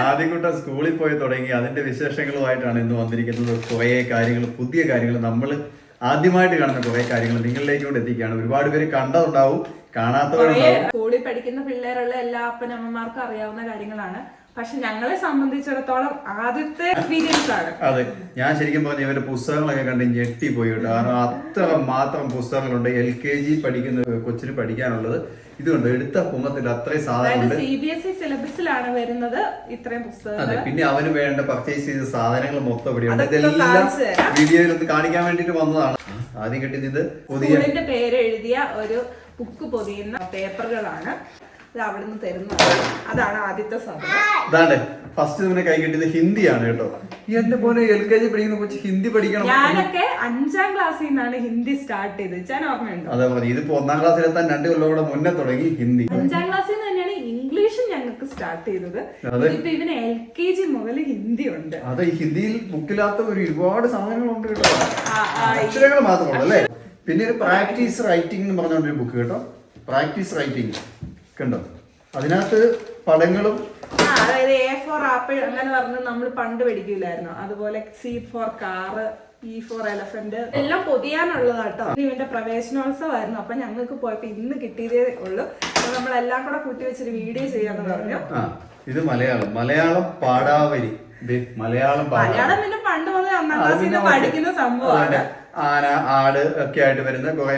ആദ്യകൂട്ടം സ്കൂളിൽ പോയി തുടങ്ങി അതിന്റെ വിശേഷങ്ങളുമായിട്ടാണ് ഇന്ന് വന്നിരിക്കുന്നത്. കുറെ കാര്യങ്ങൾ, പുതിയ കാര്യങ്ങൾ, നമ്മൾ ആദ്യമായിട്ട് കാണുന്ന കുറെ കാര്യങ്ങൾ നിങ്ങളിലേക്ക് കൊണ്ട് എത്തിക്കുകയാണ്. ഒരുപാട് പേര് കണ്ടതുണ്ടാവും, കാണാത്തവരുണ്ടാവും. സ്കൂളിൽ പഠിക്കുന്ന പിള്ളേരുള്ള എല്ലാ അപ്പനമ്മമാർക്കും അറിയാവുന്ന കാര്യങ്ങളാണ്. പക്ഷെ ഞങ്ങളെ സംബന്ധിച്ചിടത്തോളം ആദ്യത്തെ എക്സ്പീരിയൻസ് ആണ്. അതെ, ഞാൻ ശരിക്കും പറഞ്ഞ ഇവരുടെ പുസ്തകങ്ങളൊക്കെ കണ്ട് ഞെട്ടിപ്പോയി കേട്ടോ. കാരണം അത്ര മാത്രം പുസ്തകങ്ങളുണ്ട്. LKG പഠിക്കുന്ന കൊച്ചിന് പഠിക്കാനുള്ളത് ഇതുണ്ട്. എടുത്ത പൊങ്ങത്തിൽ അത്രയും സാധനമുണ്ട്. CBSE സിലബസിലാണ് വരുന്നത് ഇത്രയും പുസ്തകങ്ങൾ. അതെ, പിന്നെ അവന് വേണ്ട പർച്ചേസ് ചെയ്ത സാധനങ്ങൾ മൊത്തം ഇവിടെയുണ്ട്. ഇതെല്ലാം വീഡിയോയിൽ ഒന്ന് കാണിക്കാൻ വേണ്ടിട്ട് വന്നതാണ്. ആദ്യം കിട്ടിയത് ഇത് സ്കൂളിന്റെ പേര് എഴുതിയ ഒരു ബുക്ക് പൊതിയുന്ന പേപ്പറുകളാണ്. അവിടുന്ന് തരുന്നത്. അതാണ് ആദ്യത്തെ സാധനം. ഇതാണ്ട് ഫസ്റ്റ് ഇതിനെ കൈ കിട്ടിയത് ഹിന്ദിയാണ് കേട്ടോ. എന്റെ പോലെ LKG പഠിക്കുന്ന കൊച്ചു ഹിന്ദി പഠിക്കണം. ഞാനൊക്കെ 5ാം ക്ലാസ്സിൽ നിന്നാണ് ഹിന്ദി സ്റ്റാർട്ട് ചെയ്തത്. ഞാൻ ഓർമ്മയുണ്ടോ? അതെ, ഇതിപ്പോ 1ാം ക്ലാസ്സിലെത്താൻ 2 കൊല്ലം മുന്നേ തുടങ്ങി ഹിന്ദി. 5ാം ക്ലാസ്സിൽ നിന്ന് തന്നെയാണ് ഇംഗ്ലീഷും ഞങ്ങൾക്ക് സ്റ്റാർട്ട് ചെയ്തത്. ഇപ്പൊ ഇവന് LKG മുതൽ ഹിന്ദി ഉണ്ട്. അതെ, ഈ ഹിന്ദിയിൽ ബുക്കില്ലാത്ത ഒരുപാട് സാധനങ്ങളുണ്ട് കേട്ടോ. അക്ഷരങ്ങൾ മാത്രമല്ല അല്ലേ. പിന്നെ ഒരു പ്രാക്ടീസ് റൈറ്റിംഗ് എന്ന് പറഞ്ഞോണ്ടൊരു ബുക്ക് കേട്ടോ. പ്രാക്ടീസ് റൈറ്റിംഗ് കണ്ടോ. അതിനകത്ത് പടങ്ങളും അതായത് A for ആപ്പിൾ അങ്ങനെ പറഞ്ഞ് നമ്മൾ പണ്ട് പഠിക്കില്ലായിരുന്നു. അതുപോലെ C for car, E for elephant എല്ലാം പൊതിയാനുള്ളതാട്ടോ. ഇവന്റെ പ്രവേശനോത്സവമായിരുന്നു. അപ്പൊ ഞങ്ങൾക്ക് പോയപ്പോ ഇന്ന് കിട്ടിയതേ ഉള്ളൂ. അപ്പൊ നമ്മളെല്ലാം കൂടെ കൂട്ടി വെച്ചൊരു വീഡിയോ ചെയ്യാന്ന് പറഞ്ഞു. ഇത് മലയാളം പാടാവലി. മലയാളം പിന്നെ പണ്ട് മുതൽ 1ാം ക്ലാസ്സിൽ പഠിക്കുന്ന സംഭവമാണ്. ആന, ആട് ഒക്കെ ആയിട്ട് വരുന്ന കുറെ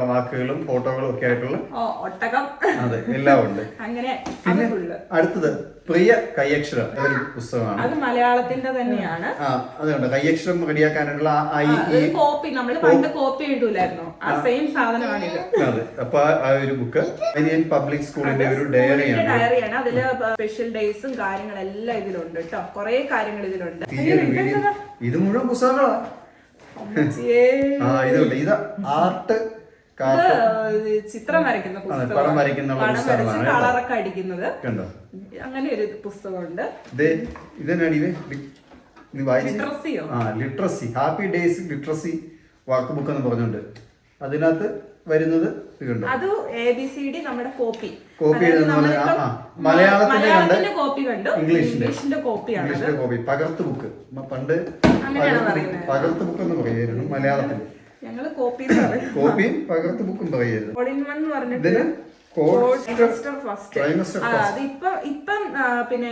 വാക്കുകളും ഫോട്ടോകളും ഒക്കെ ആയിട്ടുള്ള ഒട്ടകം, അതെ, എല്ലാം ഉണ്ട്. അങ്ങനെ. പിന്നെ അടുത്തത് പ്രിയ കയ്യക്ഷരം ഒരു പുസ്തകമാണ്. അത് മലയാളത്തിന്റെ തന്നെയാണ്. അതുകൊണ്ട് കയ്യക്ഷരം റെഡിയാക്കാനുള്ള കോപ്പി നമ്മൾ പണ്ട് കോപ്പി എഴുതൂലായിരുന്നു. ആ സെയിം സാധനമാണിത്. അതെ, അപ്പൊ ആ ഒരു ബുക്ക് പബ്ലിക് സ്കൂളിന്റെ ഒരു ഡയറിയാണ്. അതില് സ്പെഷ്യൽ ഡേയ്സും കാര്യങ്ങളെല്ലാം ഇതിലുണ്ട് കേട്ടോ. കുറെ കാര്യങ്ങൾ ഇതിലുണ്ട്. ഇത് മുഴുവൻ പുസ്തകങ്ങളാണ്. ഇതുണ്ട്. ഇത് ആർട്ട്, ചിത്രം വരയ്ക്കുന്ന പുസ്തകം, കളറൊക്കെ അടിക്കുന്നത്, അങ്ങനെ ഒരു പുസ്തകമുണ്ട്. Literacy, happy days literacy work book എന്ന് പറഞ്ഞുണ്ട്. അതിനകത്ത് വരുന്നത് അത് ABCD നമ്മുടെ കോപ്പി മലയാളത്തിന്റെ കോപ്പി കണ്ടു. ഇംഗ്ലീഷിന്റെ കോപ്പി പകർത്ത് ബുക്ക്. പണ്ട് പകർത്ത് ബുക്ക് എന്ന് പറയായിരുന്നു മലയാളത്തിൽ. ഞങ്ങള് കോപ്പിയും പകർത്ത് ബുക്കും പറയായിരുന്നു. ഇപ്പം പിന്നെ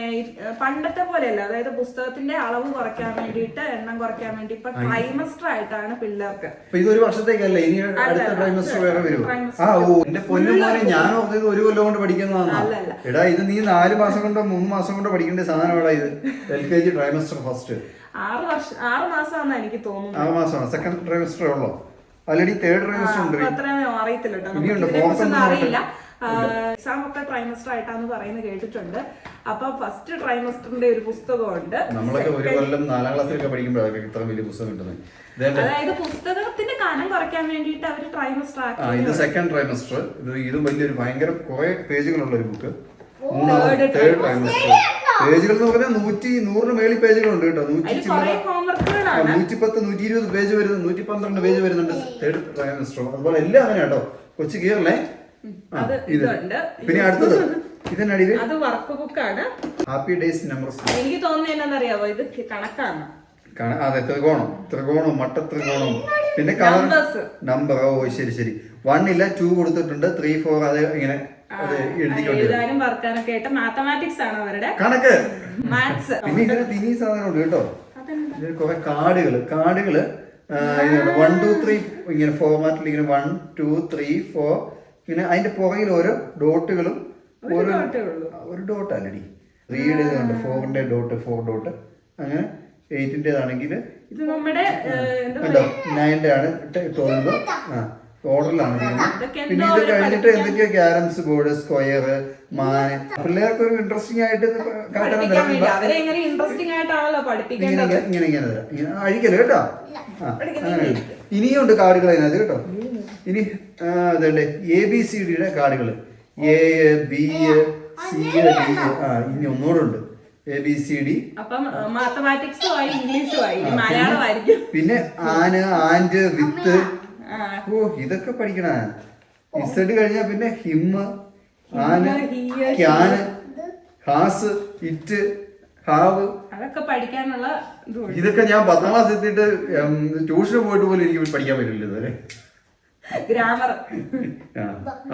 പണ്ടത്തെ പോലെയല്ല. അതായത് പുസ്തകത്തിന്റെ അളവ് കുറയ്ക്കാൻ വേണ്ടിയിട്ട്, എണ്ണം കുറയ്ക്കാൻ വേണ്ടി ഇപ്പൊ ട്രൈമസ്റ്റർ ആയിട്ടാണ് പിള്ളേർക്ക്. ഇതൊരു വർഷത്തേക്കല്ലേ, ഇനി അടുത്ത ട്രൈമസ്റ്റർ വേറെ വരും. എന്റെ പൊന്നുമോനെ, ഞാൻ ഓർത്തത് 1 കൊല്ലം കൊണ്ട് പഠിക്കുന്നതാണ്. എടാ, ഇത് നീ 4 മാസം കൊണ്ടോ 3 മാസം കൊണ്ടോ പഠിക്കേണ്ട സാധനമാടാ ഇത്. LKG ട്രൈമസ്റ്റർ ഫസ്റ്റ് 6 മാസമാണെന്ന് എനിക്ക് തോന്നുന്നു. 6 മാസമാണ്. സെക്കൻഡ് ട്രൈമസ്റ്റർ ഉള്ളോ? ഓൾറെഡി 3rd ട്രൈമസ്റ്റർ ഉണ്ട്. അറിയില്ല. എക്സാം ഒക്കെ ട്രൈമസ്റ്റർ ആയിട്ടാന്ന് പറയുന്നത് കേട്ടിട്ടുണ്ട്. അപ്പൊ ഫസ്റ്റ് ട്രൈമസ്റ്ററിന്റെ ഒരു പുസ്തകമുണ്ട്. നമ്മളൊക്കെ 1 കൊല്ലം 4ാം ക്ലാസ്സിലൊക്കെ പഠിക്കുമ്പോഴാണ് ഇത്ര വലിയ പുസ്തകം കിട്ടുന്നത്. അതായത് പുസ്തകത്തിന്റെ കനം കുറയ്ക്കാൻ വേണ്ടിയിട്ട് അവർ ട്രൈമസ്റ്റർ ആക്കി. ഇത് സെക്കൻഡ് ട്രൈമസ്റ്റർ. ഇതും വലിയൊരു ഭയങ്കര കുറെ പേജുകളുള്ള ഒരു ബുക്ക്. 3rd trimester. പേജുകൾ എന്ന് പറഞ്ഞാൽ 100-100 മേളിൽ പേജുകളുണ്ട് കേട്ടോ. 110, 120 പേജ് വരുന്നത്, 112 പേജ് വരുന്നുണ്ട് 3rd ട്രൈമസ്റ്റർ. അതുപോലെ എല്ലാം അങ്ങനെ കേട്ടോ. കൊച്ചു കീറല്ലേ. ഇത് പിന്നെ അടുത്തത് ഇതിനടിയിൽ അത് വർക്ക് ബുക്കാണ്. Happy days numbers. എനിക്ക് തോന്നുന്നത് എന്താണെന്നറിയാവോ, ഇത് കണക്കാണ്. അതെ, ത്രികോണം, മട്ടത്രികോണം, പിന്നെ നമ്പർ. ശരി. 1 ഇല്ല, 2 കൊടുത്തിട്ടുണ്ട്, 3, 4 അത് ഇങ്ങനെ എഴുതാനും വർക്കാനൊക്കെ ആയിട്ട്. മാത്തമാറ്റിക്സ് ആണ് അവരുടെ കണക്ക്, മാത്സ്. പിന്നെ ഇതിനകത്ത് ഇനി സാധനം ഉണ്ട് കേട്ടോ. കുറെ കാർഡുകള് 1, 2, 3 ഇങ്ങനെ ഫോർമാറ്റിൽ ഇങ്ങനെ 1, 2, 3, 4 പിന്നെ അതിന്റെ പുറകിൽ ഓരോ ഡോട്ടുകളും ഒരു ഡോട്ട് അല്ലടി. 3 ചെയ്തുണ്ട്, 4ന്റെ ഡോട്ട്, 4 ഡോട്ട്, അങ്ങനെ 8ന്റേതാണെങ്കിൽ ഇത് നമ്മുടെ 9ന്റെ ആണ് തോന്നുന്നത്. ഓർഡറിലാണ് ചെയ്യുന്നത്. പിന്നെ ഇത് കഴിഞ്ഞിട്ട് എന്തൊക്കെയോ ക്യാരംസ് ബോർഡ്, സ്ക്വയർ, മാന്. പിള്ളേർക്ക് ഒരു ഇൻട്രസ്റ്റിംഗ് ആയിട്ട് ഇങ്ങനെ അഴിക്കല് കേട്ടോ. അങ്ങനെ ഇനിയും ഉണ്ട് കാർഡുകൾ അതിനകത്ത് കേട്ടോ. ഇനി അതല്ലേ ABCDയുടെ കാർഡുകൾ. A, B, C, D. ഇനി ഒന്നുകൂടെ ഉണ്ട് ABCD. പിന്നെ ആന്, ആൻഡ്, വിത്ത്, ഓ ഇതൊക്കെ പഠിക്കണ ഇസഡ് കഴിഞ്ഞാ പിന്നെ him and can has it have അതൊക്കെ പഠിക്കാനുള്ള ഇതൊക്കെ ഞാൻ 10ാം ക്ലാസ് എത്തിയിട്ട് ട്യൂഷന് പോയിട്ട് പോലും എനിക്ക് പഠിക്കാൻ പറ്റില്ല ഇതുവരെ. ഗ്രാമർ.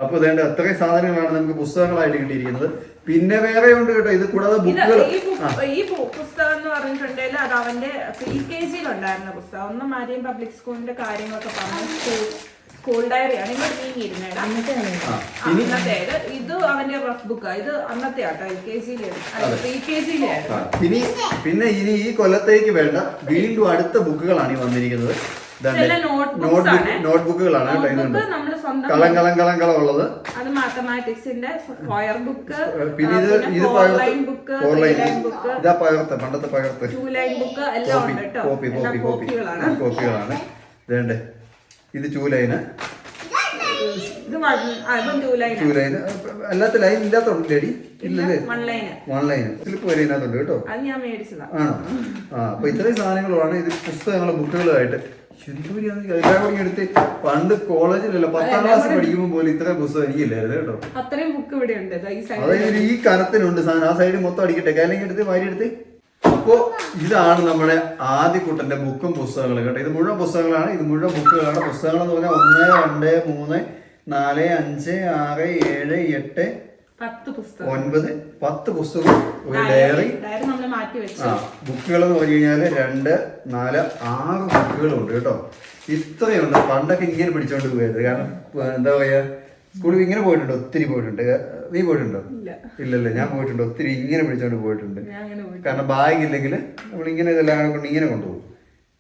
അപ്പൊ വേണ്ട അത്രയും സാധനങ്ങളാണ് നമുക്ക് പുസ്തകങ്ങളായിട്ട് കിട്ടിയിരിക്കുന്നത്. പിന്നെ വേറെ ഉണ്ട് കേട്ടോ, ഇത് കൂടാതെ ബുക്കുകൾ. ഈ പുസ്തകം എന്ന് പറഞ്ഞിട്ടുണ്ടെങ്കിൽ അത് അവന്റെ PKG ഉണ്ടായിരുന്ന പുസ്തകം. ഒന്ന് മാരിയം പബ്ലിക് സ്കൂളിന്റെ കാര്യങ്ങളൊക്കെ പറഞ്ഞു. സ്കൂൾ ഡയറിയാണ്. ഇങ്ങോട്ട് നീങ്ങിയിരുന്നേടാ. അന്നത്തേത് ഇത് അവന്റെ റഫ് ബുക്കാ. ഇത് അന്നത്തെ ആട്ടോ PKG-യിലായിരുന്നു. പിന്നെ ഇനി ഈ കൊല്ലത്തേക്ക് വേണ്ട വീണ്ടും അടുത്ത ബുക്കുകളാണ് ഈ വന്നിരിക്കുന്നത്. നോട്ട്ബുക്കുകളാണ് കളം ഉള്ളത്. അത് മാത്തമാറ്റിക്സിന്റെ സ്ക്വയർ ബുക്ക്, പിന്നെ ഇത് ബുക്ക്, ഇതാ പകർത്ത്, പണ്ടത്തെ പകർത്ത്, 2 ലൈൻ ബുക്ക് എല്ലാം ഉണ്ട് കേട്ടോ. കോപ്പികളാണ്. ഇതേണ്ടേ ഇത് 2 ലൈന്, അല്ലാത്ത ലൈൻ ഇല്ലാത്തോണ്ടേടി. ഇല്ലല്ലേ, 1 ലൈന് സ്ലിപ്പ് വരെ ഇതിനകത്തുണ്ട് കേട്ടോ. ആണോ? അപ്പൊ ഇത്രയും സാധനങ്ങളുമാണ് ഇത്. പുസ്തകങ്ങളും ബുക്കുകളുമായിട്ട് ശരിക്കും എല്ലാം എടുത്ത് പണ്ട് കോളേജിലല്ല 10ാം ക്ലാസ് പഠിക്കുമ്പോൾ പോലും ഇത്രയും പുസ്തകം എനിക്കില്ലായിരുന്നു കേട്ടോ. അത്രയും ബുക്ക് ഇവിടെ ഉണ്ട്. അതായത് ഈ കനത്തിനുണ്ട് സാധനം. ആ സൈഡ് മൊത്തം അടിക്കട്ടെ, കാര്യം എടുത്ത് വാരി എടുത്ത്. അപ്പോ ഇതാണ് നമ്മുടെ ആദ്യക്കുട്ടന്റെ ബുക്കും പുസ്തകങ്ങളും കേട്ടോ. ഇത് മുഴുവൻ പുസ്തകങ്ങളാണ്, ഇത് മുഴുവൻ ബുക്കുകളാണ്. പുസ്തകങ്ങൾ എന്ന് പറഞ്ഞാൽ 1, 2, 3, 4, 5, 6, 7, 8, 9, 10 പുസ്തകം, ഒരു ഡയറി. ബുക്കുകൾ എന്ന് പറഞ്ഞു കഴിഞ്ഞാല് 2, 4, 6 ബുക്കുകളുണ്ട് കേട്ടോ. ഇത്രയുണ്ട്. പണ്ടൊക്കെ ഇങ്ങനെ പിടിച്ചോണ്ട് പോയത്. കാരണം എന്താ പറയാ, സ്കൂളിൽ ഇങ്ങനെ പോയിട്ടുണ്ട്, ഒത്തിരി പോയിട്ടുണ്ട്. നീ പോയിട്ടുണ്ടോ? ഇല്ലല്ലേ, ഞാൻ പോയിട്ടുണ്ട്. ഒത്തിരി ഇങ്ങനെ പിടിച്ചോണ്ട് പോയിട്ടുണ്ട്. കാരണം ബാഗ് ഇല്ലെങ്കിൽ നമ്മളിങ്ങനെ ഇതെല്ലാം കൊണ്ട് ഇങ്ങനെ കൊണ്ടുപോകും.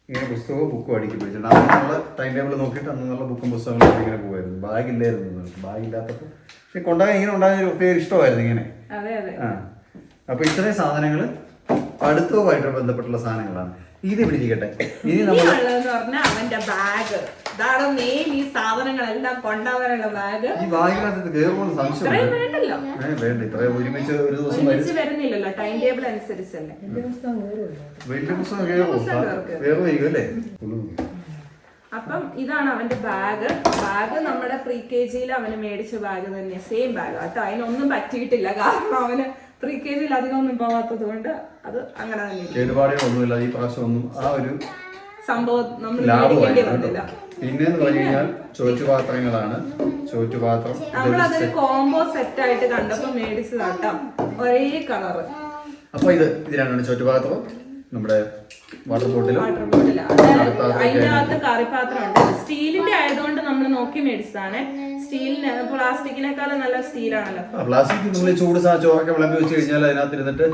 ഇങ്ങനെ പുസ്തകവും ബുക്കും അടിക്കി പിടിച്ചിട്ടുണ്ട്. അങ്ങനെയുള്ള ടൈം ടേബിൾ നോക്കിയിട്ട് അന്നുള്ള ബുക്കും പുസ്തകങ്ങളും ഇങ്ങനെ പോകുമായിരുന്നു. ബാഗ് ഇല്ലായിരുന്നു. ബാഗ് ഇല്ലാത്തപ്പോൾ പക്ഷെ കൊണ്ടുപോകാൻ ഇങ്ങനെ ഉണ്ടാകുന്ന പ്രത്യേക ഇഷ്ടമായിരുന്നു ഇങ്ങനെ. അപ്പൊ ഇത്രയും സാധനങ്ങൾ പഠിത്തവുമായിട്ട് ബന്ധപ്പെട്ടുള്ള സാധനങ്ങളാണ്. ഇത് പിടിച്ചിരിക്കട്ടെ. ഇനി നമ്മൾ അവന്റെ ബാഗ്, ഇതാണ് മെയിൻ. ഈ സാധനങ്ങളെല്ലാം കൊണ്ടുപോകാനുള്ള ബാഗ്. ഈ ബാഗിനകത്ത് കയറുമ്പോൾ സംശയം വേണ്ട. ഇത്രയും ഒരുമിച്ച് ഒരു ദിവസം വരുന്നില്ലല്ലോ, ടൈം ടേബിൾ അനുസരിച്ചല്ലേ. വലിയ പുസ്തകം കയറുമായിരിക്കും അല്ലേ. അപ്പം ഇതാണ് അവന്റെ ബാഗ്. നമ്മുടെ PKG-യിൽ അവന് മേടിച്ച ബാഗ് തന്നെയാ, സെയിം ബാഗ് കേട്ടോ. അതിനൊന്നും പറ്റിയിട്ടില്ല. കാരണം അവന് PKG-യിൽ അധികമൊന്നും പോവാത്തത് കൊണ്ട് അത് അങ്ങനെ തന്നെ കേടുപാടുകളൊന്നുമില്ല ഈ പ്രാവശ്യം ഒന്നും. ആ ഒരു സംഭവം നമ്മൾ മേടിക്കേണ്ടി വന്നില്ല. പിന്നെന്ന് പറഞ്ഞു കഴിഞ്ഞാൽ ചോറ്റുപാത്രങ്ങളാണ്. ചോറ്റുപാത്രം നമ്മളതൊരു കോംബോ സെറ്റ് ആയിട്ട് കണ്ടപ്പോ മേടിച്ചതാട്ടോ, ഒരേ കളറ്. അപ്പൊ ഇത് രണ്ടാണ് ചോറ്റുപാത്രം. നമ്മുടെ വാട്ടർ ബോട്ടിലും അതിന്റെ അകത്ത് കറിപ്പാത്രം ഉണ്ട്. സ്റ്റീലിന്റെ ആയതുകൊണ്ട് നമ്മൾ നോക്കി മേടിച്ചതാണ്. സ്റ്റീലിന് പ്ലാസ്റ്റിക്കിനേക്കാളും നല്ല സ്റ്റീലാണല്ലോ. പ്ലാസ്റ്റിക് നമ്മൾ ചൂട് ചോറൊക്കെ വിളമ്പി വെച്ച് കഴിഞ്ഞാൽ അതിനകത്ത് ഇരുന്നിട്ട്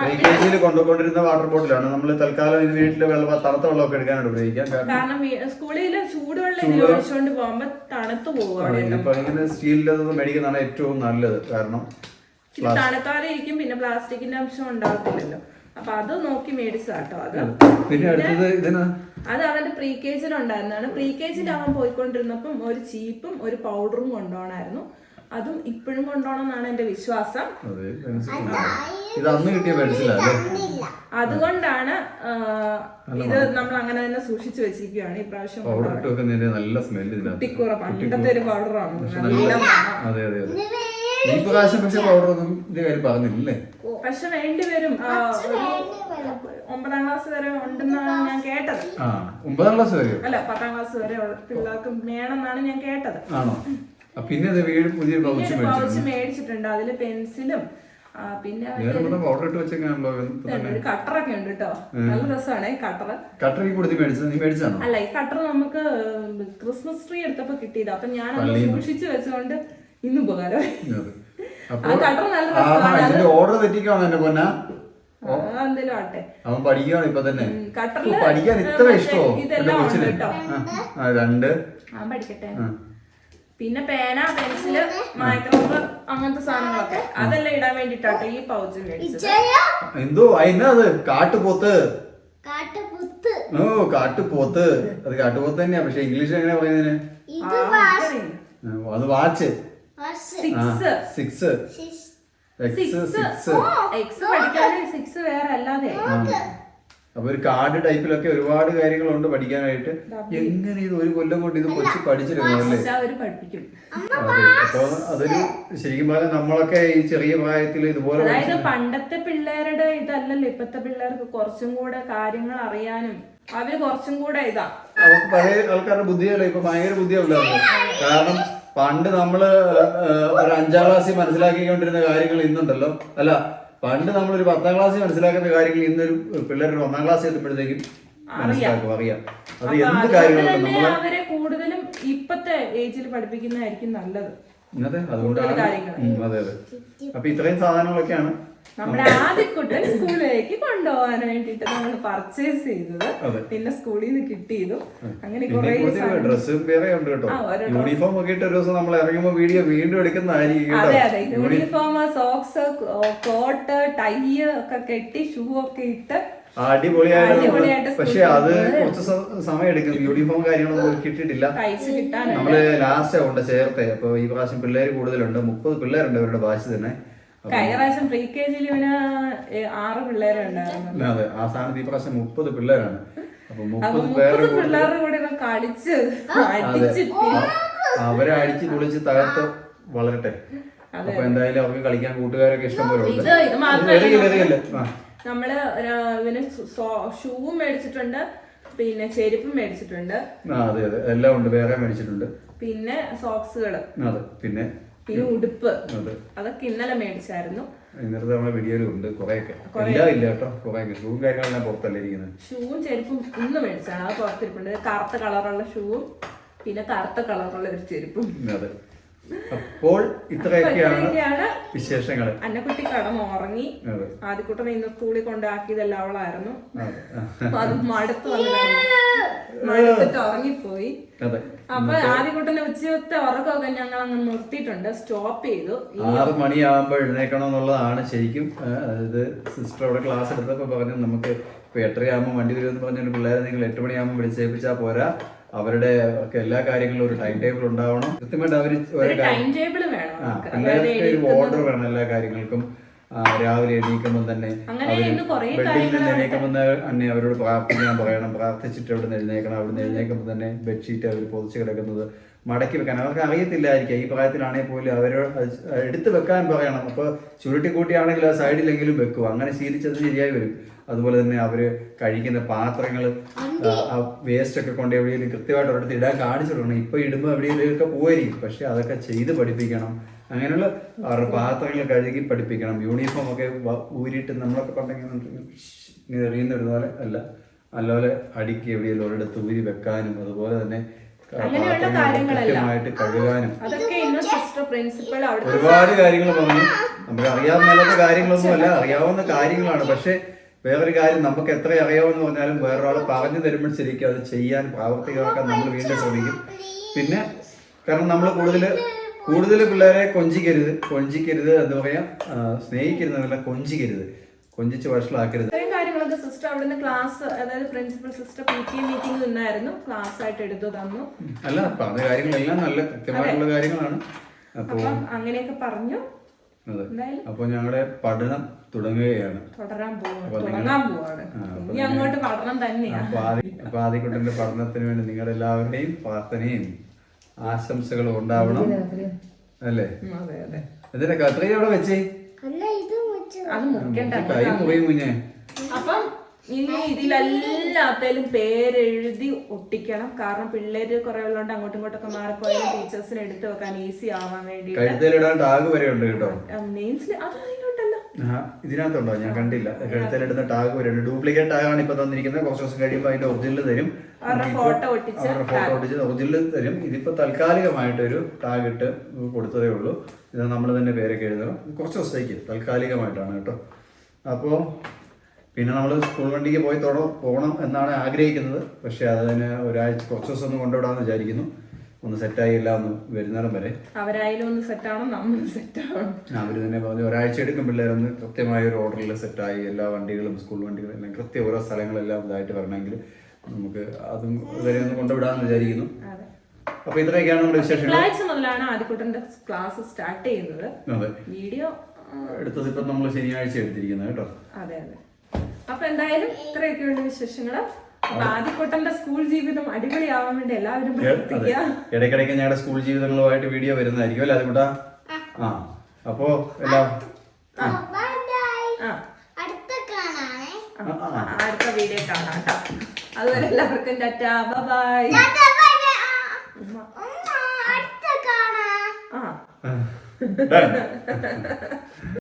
PKG-യിൽ കൊണ്ടുകൊണ്ടിരുന്ന വാട്ടർ ബോട്ടിലാണ്. നമ്മൾ തൽക്കാലം ഇത് വീട്ടിലെ തണുത്ത വെള്ളമൊക്കെ എടുക്കാനായിട്ട് ഉപയോഗിക്കാം. കാരണം സ്കൂളിൽ ചൂടുവെള്ളം ഒഴിച്ചുകൊണ്ട് പോകുമ്പോ തണുത്തു പോകും. ഇപ്പൊ ഇങ്ങനെ സ്റ്റീലിന്റെ മേടിക്കുന്നതാണ് ഏറ്റവും നല്ലത്. കാരണം തണുക്കാതെ ഇരിക്കും, പിന്നെ പ്ലാസ്റ്റിക്കിന്റെ അംശം ഉണ്ടാകത്തില്ലല്ലോ. അപ്പൊ അത് നോക്കി മേടിച്ചാട്ടോ. അത് പിന്നെ അത് അവന്റെ PKG-യിൽ ഉണ്ടായിരുന്നതാണ്. PKG-യിൽ അവൻ പോയിക്കൊണ്ടിരുന്നപ്പം ഒരു ചീപ്പും ഒരു പൗഡറും കൊണ്ടുപോകണമായിരുന്നു. അതും ഇപ്പോഴും കൊണ്ടുപോകണമെന്നാണ് എന്റെ വിശ്വാസം. അതുകൊണ്ടാണ് ഇത് നമ്മൾ അങ്ങനെ തന്നെ സൂക്ഷിച്ചു വെച്ചിരിക്കുകയാണ്. ഈ പ്രാവശ്യം കുട്ടിക്കൂറ പണ്ടത്തെ ഒരു പൗഡറാണ്. പക്ഷെ വേണ്ടിവരും. 9ാം ക്ലാസ് വരെ ഉണ്ടെന്നാണ് ഞാൻ കേട്ടത്. 9ാം ക്ലാസ് വരെ അല്ല, 10ാം ക്ലാസ് വരെ പിള്ളേർക്ക് വേണമെന്നാണ് ഞാൻ കേട്ടത്. പിന്നെ പൗച്ച് മേടിച്ചിട്ടുണ്ട്. അതില് പെൻസിലും പിന്നെ ഒരു കട്ടറൊക്കെ ഉണ്ട് കേട്ടോ. നല്ല രസമാണ് ഈ കട്ടർ. അല്ല, ഈ കട്ടർ നമുക്ക് ക്രിസ്മസ് ട്രീ എടുത്തപ്പോ കിട്ടിയത്. അപ്പൊ ഞാൻ അത് സൂക്ഷിച്ചു വെച്ചുകൊണ്ട് ഇന്ന് ഉപകാരം. ആ കട്ടർ നല്ല രസമാണ്. ഓർഡർ തെറ്റിക്കാണോ എന്റെ പൊന്ന? എന്തെങ്കിലും ആട്ടെ, അവൻ പഠിക്കുകയാണ് ഇപ്പൊ തന്നെ. കട്ടറിൽ പഠിക്കാൻ ഇത്ര ഇഷ്ടമോ? ഇതെല്ലാം ഉണ്ട് കേട്ടോ. ആ പഠിക്കട്ടെ. പിന്നെ പേന, പെൻസില്, മൈക്രോബ്, അങ്ങനത്തെ സാധനങ്ങളൊക്കെ അതെല്ലാം ഇടാൻ വേണ്ടിട്ടാട്ടോ ഈ പൗച്ച് മേടിച്ചത്. എന്തോ അതിനത് കാട്ടുപോത്ത്. ഓ കാട്ടുപോത്ത്. അത് കാട്ടുപോത്ത് തന്നെയാ. പക്ഷെ ഇംഗ്ലീഷ് എങ്ങനെ പറയുന്നതിന്? അത് വാച്ച്. എക്സ് പഠിക്കാനും 6 വേറെ അല്ലാതെ അപ്പൊ ഒരു കാർഡ് ടൈപ്പിലൊക്കെ ഒരുപാട് കാര്യങ്ങളുണ്ട് പഠിക്കാനായിട്ട്. എങ്ങനെ ഇത് ഒരു കൊല്ലം കൊണ്ട് ഇത് കൊച്ചു പഠിച്ചിരുന്നല്ലേ? പഠിപ്പിക്കും. അതെ, അപ്പൊ അതൊരു ശരിക്കും പറഞ്ഞാൽ നമ്മളൊക്കെ ഈ ചെറിയ പ്രായത്തിൽ ഇതുപോലെ അതായത് പണ്ടത്തെ പിള്ളേരുടെ ഇതല്ലല്ലോ ഇപ്പത്തെ പിള്ളേർക്ക് കുറച്ചും കൂടെ കാര്യങ്ങൾ അറിയാനും അവര് കുറച്ചും കൂടെ ഇതാ. അവർക്ക് പഴയ ആൾക്കാരുടെ ബുദ്ധിയല്ല ഇപ്പൊ ഭയങ്കര ബുദ്ധിയല്ല. കാരണം പണ്ട് നമ്മള് ഒരു 5ാം ക്ലാസ്സിൽ മനസ്സിലാക്കിക്കൊണ്ടിരുന്ന കാര്യങ്ങൾ ഇന്നുണ്ടല്ലോ, അല്ല പണ്ട് നമ്മളൊരു 10ാം ക്ലാസ്സിൽ മനസ്സിലാക്കുന്ന കാര്യങ്ങൾ ഇന്നൊരു പിള്ളേർ 1ാം ക്ലാസ്സിൽ എത്തുമ്പോഴത്തേക്കും മനസ്സിലാക്കും, അറിയാം. അത് എന്ത് കാര്യങ്ങളും നമ്മള് അവരെ കൂടുതലും ഇപ്പത്തെ ഏജിൽ പഠിപ്പിക്കുന്നതായിരിക്കും നല്ലത്. അതെ, അതുകൊണ്ടാണ്. അതെ അതെ. അപ്പൊ ഇത്രയും സാധനങ്ങളൊക്കെയാണ് നമ്മുടെ ആദ്യക്കുട്ടൻ സ്കൂളിലേക്ക് കൊണ്ടുപോകാൻ വേണ്ടിട്ട് നമ്മൾ പർച്ചേസ് ചെയ്തത്. പിന്നെ സ്കൂളിൽ നിന്ന് കിട്ടിയതു. അങ്ങനെ ഡ്രസ്സും വേറെ ഉണ്ട് കേട്ടോ. യൂണിഫോം ഒക്കെ ഇട്ട് ഒരു ദിവസം നമ്മൾ ഇറങ്ങുമ്പോ വീഡിയോ വീണ്ടും എടുക്കുന്നതായിരിക്കും. അതെ അതെ, യൂണിഫോം, സോക്സ്, കോട്ട്, ടൈ ഒക്കെ കെട്ടി ഷൂ ഒക്കെ ഇട്ട് അടിപൊളിയായിട്ട്. പക്ഷെ അത് കുറച്ച് സമയം എടുക്കും. യൂണിഫോം കാര്യങ്ങളൊന്നും കിട്ടിയിട്ടില്ല. നമ്മള് ലാസ്റ്റ് കൊണ്ട് ചേർത്തേ. അപ്പൊ ഈ പ്രാവശ്യം പിള്ളേര് കൂടുതലുണ്ട്, 30 പിള്ളേരുണ്ട് അവരുടെ ബാച്ച് തന്നെ. കഴിഞ്ഞ പ്രാവശ്യം പ്രീ കെ ജിയിൽ 6 പിള്ളേരുണ്ടായിരുന്നു. അതെ, ആ സ്ഥാനത്ത് ഈ പ്രാവശ്യം 30 പിള്ളേരാണ്. അപ്പൊ 30 പിള്ളേരുടെ കൂടെ കളിച്ച് അവരെ അടിച്ച് പൊളിച്ച് തകർത്ത് വളരട്ടെ. അപ്പൊ എന്തായാലും അവർക്ക് കളിക്കാൻ കൂട്ടുകാരൊക്കെ ഇഷ്ടം പോലെ ഉണ്ട്. നമ്മള് ഇവന് ഷൂവും മേടിച്ചിട്ടുണ്ട്, പിന്നെ ചെരുപ്പും മേടിച്ചിട്ടുണ്ട്. അതെ അതെ, എല്ലാം ഉണ്ട്, വേറെ മേടിച്ചിട്ടുണ്ട്. പിന്നെ സോക്സുകള്, അതെ, പിന്നെ ഉടുപ്പ്, അതൊക്കെ ഇന്നലെ മേടിച്ചായിരുന്നു. ഇന്നത്തെ നമ്മളെ വീഡിയോയിലും ഉണ്ട് കുറെയൊക്കെ. എല്ലാം ഇല്ല കേട്ടോ, കുറെയൊക്കെ ഷൂവും കാര്യങ്ങളെല്ലാം പുറത്തല്ലേ ഇരിക്കുന്നത്. ഷൂവും ചെരുപ്പും ഇന്ന് മേടിച്ചാണ്, അത് പുറത്തിരിപ്പുണ്ട്. കറുത്ത കളറുള്ള ഷൂവും പിന്നെ കറുത്ത കളറുള്ള ഒരു ചെരുപ്പും. അതെ, അപ്പോൾ ഇത്രയൊക്കെയാണ് വിശേഷങ്ങൾ. അന്നക്കുട്ടി കടന്നുറങ്ങി. ആദ്യക്കുട്ടനെ ഇന്ന് സ്കൂളിൽ കൊണ്ടാക്കിയതല്ല അവളായിരുന്നു. അത് മടുത്ത് മടുത്തിട്ട് ഉറങ്ങിപ്പോയി. അപ്പൊ ആദ്യക്കുട്ടന്റെ ഉച്ചത്തെ ഉറക്കമൊക്കെ ഞങ്ങൾ അങ്ങ് നിർത്തിയിട്ടുണ്ട്, സ്റ്റോപ്പ് ചെയ്തു. 6 മണിയാകുമ്പോൾ എഴുന്നേക്കണം എന്നുള്ളതാണ് ശരിക്കും. ഇത് സിസ്റ്റർ അവിടെ ക്ലാസ് എടുത്തപ്പോ പറഞ്ഞു നമുക്ക് ഇപ്പൊ 8:30 വണ്ടി വരുമെന്ന് പറഞ്ഞ പിള്ളേരെ നിങ്ങൾ 8 മണിയാകുമ്പോൾ വിളിച്ചേൽപ്പിച്ചാൽ പോരാ, അവരുടെ ഒക്കെ എല്ലാ കാര്യങ്ങളും ഒരു ടൈം ടേബിൾ ഉണ്ടാവണം. കൃത്യമായിട്ട് അവര് പിള്ളേർക്ക് ഒരു ഓർഡർ വേണം എല്ലാ കാര്യങ്ങൾക്കും. രാവിലെ എണീക്കുമ്പോൾ തന്നെ ബെഡിൽ നിന്ന് എണീക്കുമ്പോൾ തന്നെ അവരോട് പ്രാർത്ഥിക്കാൻ പറയണം. പ്രാർത്ഥിച്ചിട്ട് അവിടെ നിന്ന് എഴുന്നേക്കണം. അവിടെ നിന്ന് എഴുന്നേക്കുമ്പോൾ തന്നെ ബെഡ്ഷീറ്റ് അവർ പൊതിച്ച് കിടക്കുന്നത് മടക്കി വെക്കാൻ അവർക്ക് അറിയത്തില്ലായിരിക്കും. ഈ പ്രായത്തിലാണെങ്കിൽ പോലും അവരോട് എടുത്ത് വെക്കാൻ പറയണം. അപ്പോൾ ചുരുട്ടിക്കൂട്ടിയാണെങ്കിൽ ആ സൈഡിലെങ്കിലും വെക്കും. അങ്ങനെ ശീലിച്ചത് ശരിയായി വരും. അതുപോലെ തന്നെ അവര് കഴിക്കുന്ന പാത്രങ്ങൾ വേസ്റ്റ് ഒക്കെ കൊണ്ട് എവിടെയെങ്കിലും കൃത്യമായിട്ട് ഒരിടത്ത് ഇടാൻ കാണിച്ചു കൊടുക്കണം. ഇപ്പൊ ഇടുമ്പോൾ എവിടെയെങ്കിലുമൊക്കെ പോയിരിക്കും, പക്ഷെ അതൊക്കെ ചെയ്ത് പഠിപ്പിക്കണം. അങ്ങനെയുള്ള അവരുടെ പാത്രങ്ങൾ കഴുകി പഠിപ്പിക്കണം. യൂണിഫോം ഒക്കെ ഊരിയിട്ട് നമ്മളൊക്കെ പണ്ടെങ്കിൽ എറിയുന്ന പോലെ അല്ല, നല്ലപോലെ അടുക്കി എവിടെയെങ്കിലും ഒരിടത്ത് ഊരി വെക്കാനും അതുപോലെ തന്നെ കൃത്യമായിട്ട് കഴുകാനും ഒരുപാട് കാര്യങ്ങൾ പറഞ്ഞു. നമുക്ക് അറിയാവുന്ന കാര്യങ്ങളൊന്നും അല്ല, അറിയാവുന്ന കാര്യങ്ങളാണ്. പക്ഷെ വേറൊരു കാര്യം, നമുക്ക് എത്ര അറിയാമെന്ന് പറഞ്ഞാലും വേറൊരാൾ പറഞ്ഞു തരുമ്പോൾ ശരിക്കും അത് ചെയ്യാൻ പ്രാവർത്തികമാക്കാൻ നമ്മൾ വീണ്ടും ശ്രമിക്കും. പിന്നെ കാരണം നമ്മൾ കൂടുതൽ പിള്ളേരെ കൊഞ്ചിക്കരുത് എന്താ പറയാ, സ്നേഹിക്കരുതെന്നല്ല, കൊഞ്ചിച്ച് വഷളാക്കരുത്. കാര്യങ്ങളൊക്കെ സിസ്റ്റർ അവിടുന്ന് ക്ലാസ്, അതായത് പ്രിൻസിപ്പൽ സിസ്റ്റർ PTA മീറ്റിംഗ് നിന്നായിരുന്നു, ക്ലാസ് ആയിട്ട് എടുത്തു തന്നു. അല്ല, പറഞ്ഞ കാര്യങ്ങളെല്ലാം നല്ല കൃത്യമായിട്ടുള്ള കാര്യങ്ങളാണ്. അപ്പൊ അങ്ങനെയൊക്കെ പറഞ്ഞു. അതെ, അപ്പൊ ഞങ്ങളുടെ പഠനം തുടങ്ങുകയാണ്. അപ്പൊ ആദ്യക്കുട്ടന്റെ പഠനത്തിന് വേണ്ടി നിങ്ങളുടെ എല്ലാവരുടെയും പ്രാർത്ഥനയും ആശംസകളും ഉണ്ടാവണം അല്ലേ? എന്തിനാ കത്രിക അവിടെ വെച്ചേ? കൈ മുറിയും കുഞ്ഞെ. അപ്പം ഇനി ഇതിലെല്ലാത്തേലും പേരെഴുതി ഒട്ടിക്കണം. കാരണം പിള്ളേര് കുറെ ഉള്ളതുകൊണ്ട് അങ്ങോട്ടും ഇങ്ങോട്ടൊക്കെ മാറിപ്പോയാലും ടീച്ചേഴ്സിന് എടുത്തു വെക്കാൻ ഈസി ആവാൻ വേണ്ടി. കഴുത്തേലിടാൻ ടാഗ് വരെ ഉണ്ട് കേട്ടോ. നെയിംസിൽ അതിനോട്ടല്ല, ഇതിനകത്തുണ്ടോ? ഞാൻ കണ്ടില്ല. കഴുത്തേലിടുന്ന ടാഗ് വരെ ഉണ്ട്. ഡ്യൂപ്ലിക്കേറ്റ് ടാഗാണ് ഇപ്പൊ തന്നിരിക്കുന്നത്. കുറച്ച് ദിവസം കഴിയുമ്പോൾ അതിന്റെ ഒറിജിനൽ തരും. ഫോട്ടോ ഒട്ടിച്ച് ഒറിജിനൽ തരും. ഇതിപ്പോ താൽക്കാലികമായിട്ടൊരു ടാഗ് ഇട്ട് കൊടുത്തതേ ഉള്ളൂ. ഇത് നമ്മൾ തന്നെ പേരൊക്കെ എഴുതണം. കുറച്ച് ദിവസത്തേക്ക് താൽക്കാലികമായിട്ടാണ് കേട്ടോ. അപ്പോൾ പിന്നെ നമ്മൾ സ്കൂൾ വണ്ടിക്ക് പോകണം എന്നാണ് ആഗ്രഹിക്കുന്നത്. പക്ഷെ അതിന് കുറച്ച് ദിവസം ഒന്ന് കൊണ്ടുവിടാമെന്ന് വിചാരിക്കുന്നു. ഒന്ന് സെറ്റായി എല്ലാം ഒന്ന് വരുന്നിടം വരെ അവരായാലും ഒന്ന് സെറ്റാവണം, നമ്മൾ സെറ്റാവണം. അവർ തന്നെ പറഞ്ഞു ഒരാഴ്ച എടുക്കും പിള്ളേരൊന്ന് കൃത്യമായ ഒരു ഓർഡറിൽ സെറ്റായി എല്ലാ വണ്ടികളും സ്കൂൾ വണ്ടികളും എല്ലാം കൃത്യം ഓരോ സ്ഥലങ്ങളെല്ലാം ഇതായിട്ട് വരണമെങ്കിൽ നമുക്ക് അതും വരെ ഒന്ന് കൊണ്ടുവിടാമെന്ന് വിചാരിക്കുന്നു. അപ്പൊ ഇത്രയൊക്കെയാണ് നമ്മുടെ വിശേഷങ്ങൾ. മുതലാണ് ആദ്യക്കുട്ടന്റെ ക്ലാസ് സ്റ്റാർട്ട് ചെയ്യുന്നത്. അതെ, വീഡിയോ എടുത്തത് ഇപ്പൊ നമ്മൾ ശനിയാഴ്ച എടുത്തിരിക്കുന്നത് കേട്ടോ. അതെ അതെ. അപ്പൊ എന്തായാലും ഇത്രയൊക്കെയുള്ള വിശേഷങ്ങള്. അപ്പൊ ആദ്യക്കൊട്ടന്റെ സ്കൂൾ ജീവിതം അടിപൊളിയാവാൻ വേണ്ടി എല്ലാവരും പ്രവർത്തിക്കുക. ഇടയ്ക്കിടയ്ക്ക് ഞങ്ങളുടെ സ്കൂൾ ജീവിതങ്ങളുമായിട്ട് വീഡിയോ വരുന്നതായിരിക്കും അല്ലേ അതുകൂട്ടാ? ആ അപ്പോ എല്ലാം അടുത്ത വീഡിയോ കാണാം കേട്ടോ. അതുവരെ എല്ലാവർക്കും ടാറ്റാ ബൈ. ആ